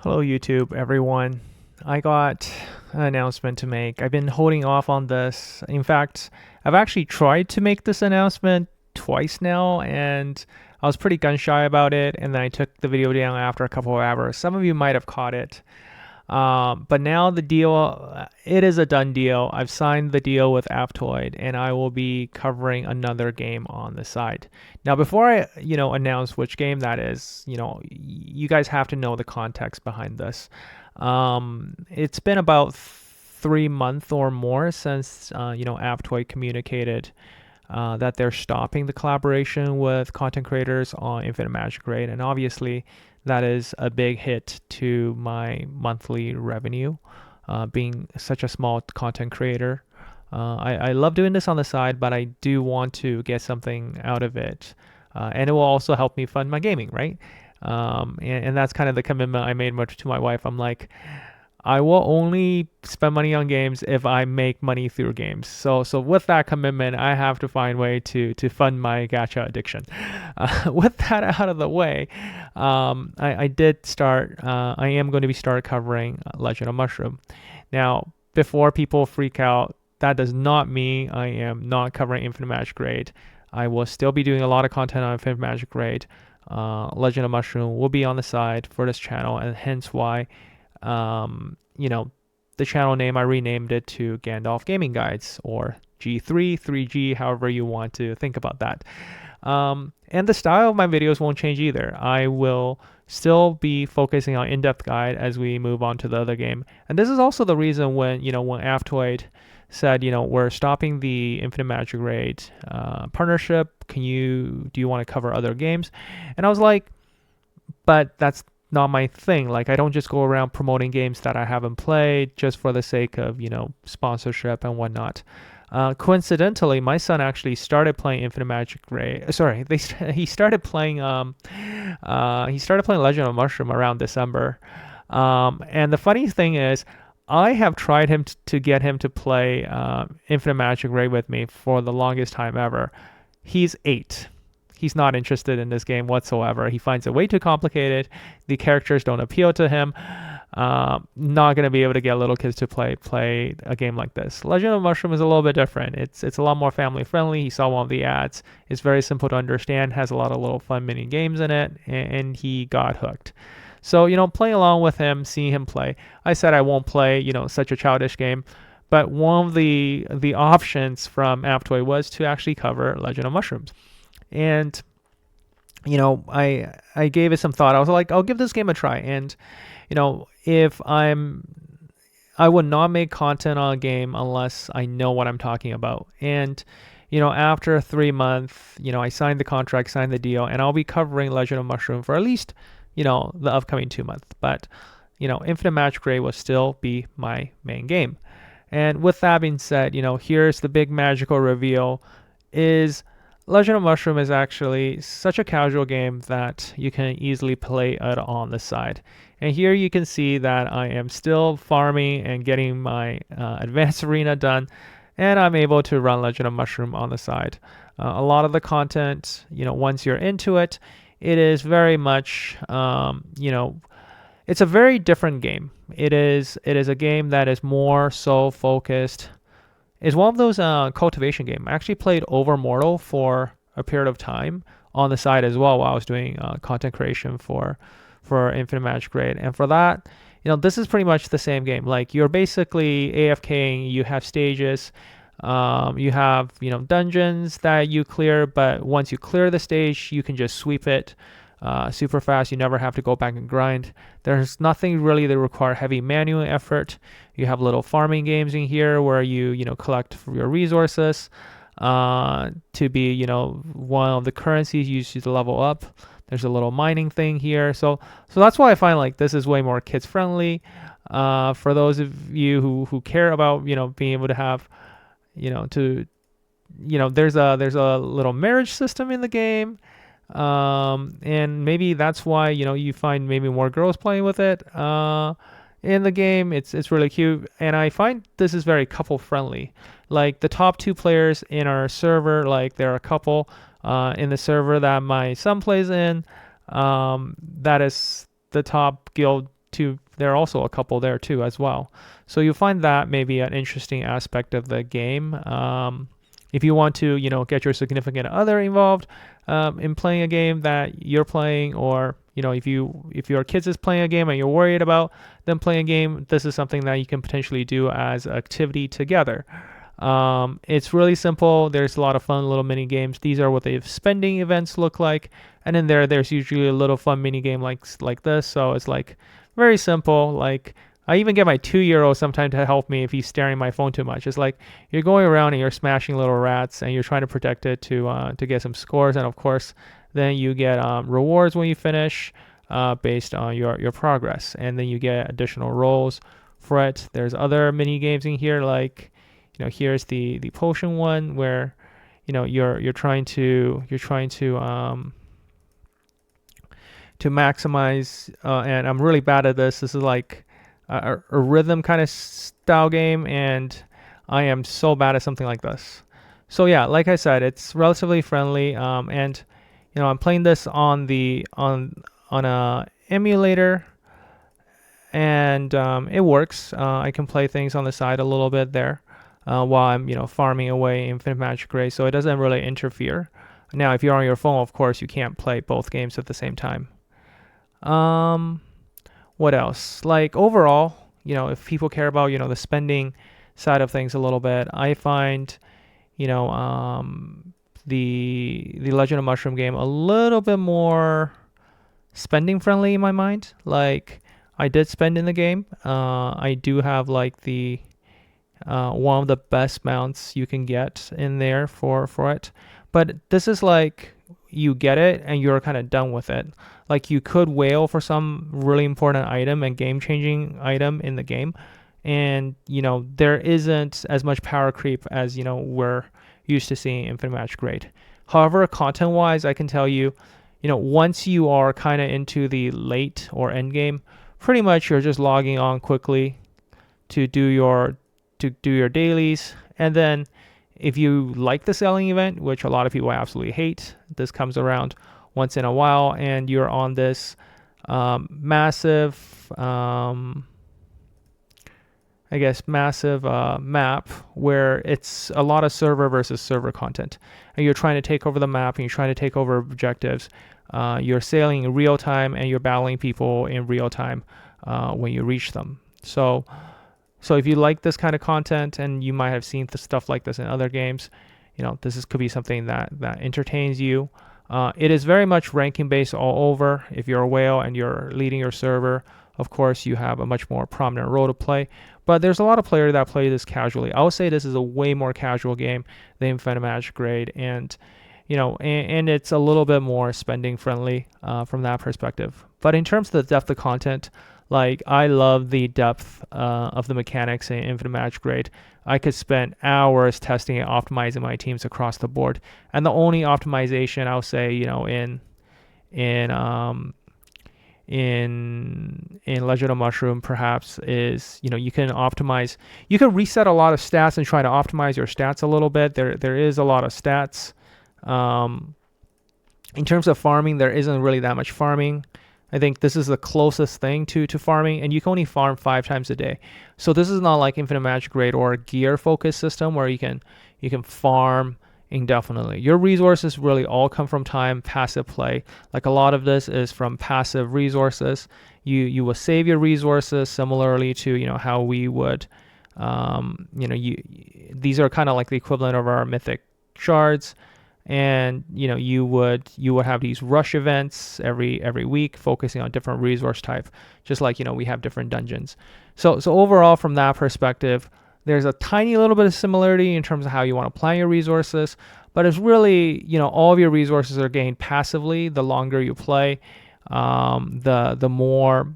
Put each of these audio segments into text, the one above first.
Hello, YouTube, everyone. I got an announcement to make. I've been holding off on this. In fact, I've actually tried to make this announcement twice now, and I was pretty gun shy about it. And then I took the video down after a couple of hours. Some of you might have caught it. But now the deal, it is a done deal. I've signed the deal with Aptoide, and I will be covering another game on the side. Now, before I announce which game that is, you guys have to know the context behind this. It's been about 3 months or more since, Aptoide communicated that they're stopping the collaboration with content creators on Infinite Magic Raid, and obviously that is a big hit to my monthly revenue, being such a small content creator. I love doing this on the side, but I do want to get something out of it, and it will also help me fund my gaming, right? And that's kind of the commitment I made to my wife. I'm like, I will only spend money on games if I make money through games. So with that commitment, I have to find a way to fund my gacha addiction. With that out of the way, I did start. I am going to be start covering Legend of Mushroom. Now, before people freak out, that does not mean I am not covering Infinite Magic Grade. I will still be doing a lot of content on Infinite Magic Grade. Legend of Mushroom will be on the side for this channel, and hence why the channel name, I renamed it to Gandolf Gaming Guides, or G3, 3G, however you want to think about that. And the style of my videos won't change either. I will still be focusing on in-depth guide as we move on to the other game. And this is also the reason when Aptoide said, we're stopping the Infinite Magic Raid partnership. Do you want to cover other games? And I was like, but that's not my thing. Like, I don't just go around promoting games that I haven't played just for the sake of, sponsorship and whatnot. Coincidentally, my son actually started playing Infinite Magic Ray. Sorry, he started playing Legend of Mushroom around December. And the funny thing is, I have tried to get him to play Infinite Magic Ray with me for the longest time ever. He's 8. He's not interested in this game whatsoever. He finds it way too complicated. The characters don't appeal to him. Not going to be able to get little kids to play a game like this. Legend of Mushroom is a little bit different. It's a lot more family friendly. He saw one of the ads. It's very simple to understand. Has a lot of little fun mini games in it, and he got hooked. So playing along with him, seeing him play. I said I won't play such a childish game, but one of the options from Aptoide was to actually cover Legend of Mushrooms. And I gave it some thought. I was like, I'll give this game a try. And if I would not make content on a game unless I know what I'm talking about. And after 3 months, I signed the contract, signed the deal, and I'll be covering Legend of Mushroom for at least the upcoming 2 months. But Infinite Magic Ray will still be my main game. And with that being said, here's the big magical reveal: is Legend of Mushroom is actually such a casual game that you can easily play it on the side. And here you can see that I am still farming and getting my advanced arena done, and I'm able to run Legend of Mushroom on the side. A lot of the content, once you're into it, it is very much, it's a very different game. It is a game that is more so focused. It's one of those cultivation games. I actually played Overmortal for a period of time on the side as well while I was doing content creation for Infinite Magic Raid. And for that, this is pretty much the same game. Like, you're basically AFKing. You have stages. You have dungeons that you clear, but once you clear the stage, you can just sweep it super fast. You never have to go back and grind. There's nothing really that require heavy manual effort. You have little farming games in here where you collect your resources to be one of the currencies used to level up. There's a little mining thing here, so that's why I find like this is way more kids friendly. For those of you who care about being able to have there's a little marriage system in the game. And maybe that's why you find maybe more girls playing with it in the game. It's really cute, and I find this is very couple friendly. Like, the top 2 players in our server, like, there are a couple in the server that my son plays in. That is the top guild there are also a couple there too as well. So you'll find that maybe an interesting aspect of the game. If you want to, get your significant other involved in playing a game that you're playing, or if your kids is playing a game and you're worried about them playing a game, this is something that you can potentially do as activity together. It's really simple. There's a lot of fun little mini games. These are what the spending events look like, and in there's usually a little fun mini game like this. So it's like very simple. Like I even get my 2-year-old sometimes to help me if he's staring at my phone too much. It's like you're going around and you're smashing little rats and you're trying to protect it to get some scores, and of course then you get rewards when you finish based on your progress, and then you get additional rolls for it. There's other mini games in here, like here's the potion one where you're trying to maximize, and I'm really bad at this. This is like a rhythm kind of style game, and I am so bad at something like this. So yeah, like I said, it's relatively friendly, and I'm playing this on a emulator, and it works. I can play things on the side a little bit there while I'm farming away Infinite Magic Ray, so it doesn't really interfere. Now, if you're on your phone, of course, you can't play both games at the same time. What else? Like overall, if people care about the spending side of things a little bit, I find the Legend of Mushroom game a little bit more spending friendly in my mind. Like I did spend in the game. I do have like the one of the best mounts you can get in there for it, but this is like you get it and you're kind of done with it. Like you could whale for some really important item and game changing item in the game, and there isn't as much power creep as we're used to seeing in Infinite Magic Grade. However, content wise, I can tell you, once you are kind of into the late or end game, pretty much you're just logging on quickly to do your dailies, and then if you like the selling event, which a lot of people absolutely hate, this comes around once in a while, and you're on this massive map where it's a lot of server versus server content, and you're trying to take over the map and you're trying to take over objectives. You're sailing in real time and you're battling people in real time when you reach them. So if you like this kind of content, and you might have seen stuff like this in other games, this could be something that entertains you. It is very much ranking based all over. If you're a whale and you're leading your server, of course you have a much more prominent role to play. But there's a lot of players that play this casually. I would say this is a way more casual game than Infinite Magic Grade, and and it's a little bit more spending friendly from that perspective. But in terms of the depth of content, like I love the depth of the mechanics in Infinite Magic Grade. I could spend hours testing and optimizing my teams across the board, and the only optimization I'll say, in Legend of Mushroom perhaps is you can optimize, you can reset a lot of stats and try to optimize your stats a little bit. There is a lot of stats. In terms of farming, there isn't really that much farming. I think this is the closest thing to farming, and you can only farm 5 times a day. So this is not like Infinite Magic Grade or a gear focused system where you can farm indefinitely. Your resources really all come from time, passive play. Like a lot of this is from passive resources. You will save your resources similarly to how we would these are kind of like the equivalent of our mythic shards. And you would have these rush events every week focusing on different resource type, just like we have different dungeons. So overall, from that perspective, there's a tiny little bit of similarity in terms of how you want to plan your resources, but it's really all of your resources are gained passively. The longer you play, the more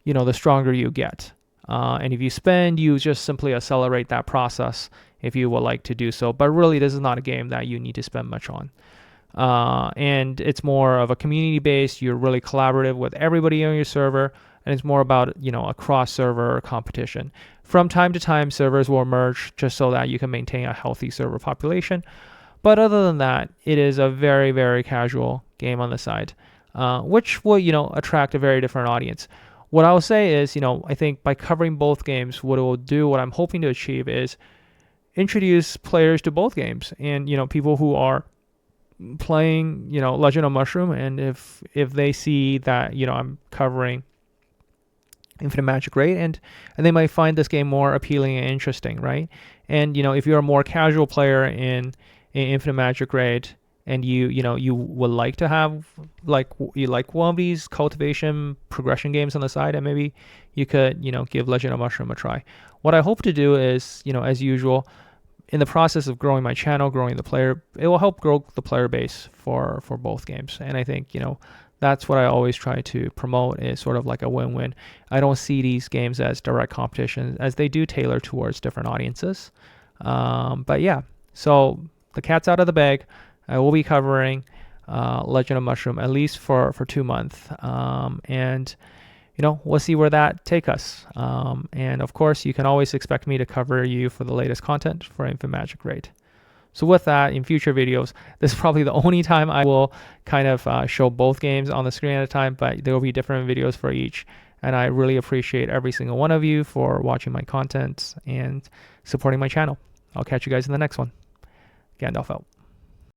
the stronger you get. And if you spend, you just simply accelerate that process if you would like to do so. But really, this is not a game that you need to spend much on. And it's more of a community based. You're really collaborative with everybody on your server, and it's more about a cross server competition. From time to time, servers will merge just so that you can maintain a healthy server population. But other than that, it is a very, very casual game on the side, which will attract a very different audience. what I'll say is, I think by covering both games, what it will do, what I'm hoping to achieve is introduce players to both games, and people who are playing Legend of Mushroom, and if they see that I'm covering Infinite Magic Raid, and they might find this game more appealing and interesting, right? And if you're a more casual player in Infinite Magic Raid, and you would like to have you like one of these cultivation progression games on the side, and maybe you could give Legend of Mushroom a try. What I hope to do is, as usual, in the process of growing my channel, growing the player, it will help grow the player base for both games. And I think that's what I always try to promote, is sort of like a win-win. I don't see these games as direct competition, as they do tailor towards different audiences. But yeah, so the cat's out of the bag. I will be covering Legend of Mushroom at least for 2 months, and we'll see where that take us. And of course, you can always expect me to cover you for the latest content for Infinite Magic Raid. So with that, in future videos, this is probably the only time I will kind of show both games on the screen at a time, but there will be different videos for each. And I really appreciate every single one of you for watching my content and supporting my channel. I'll catch you guys in the next one. Gandolf out.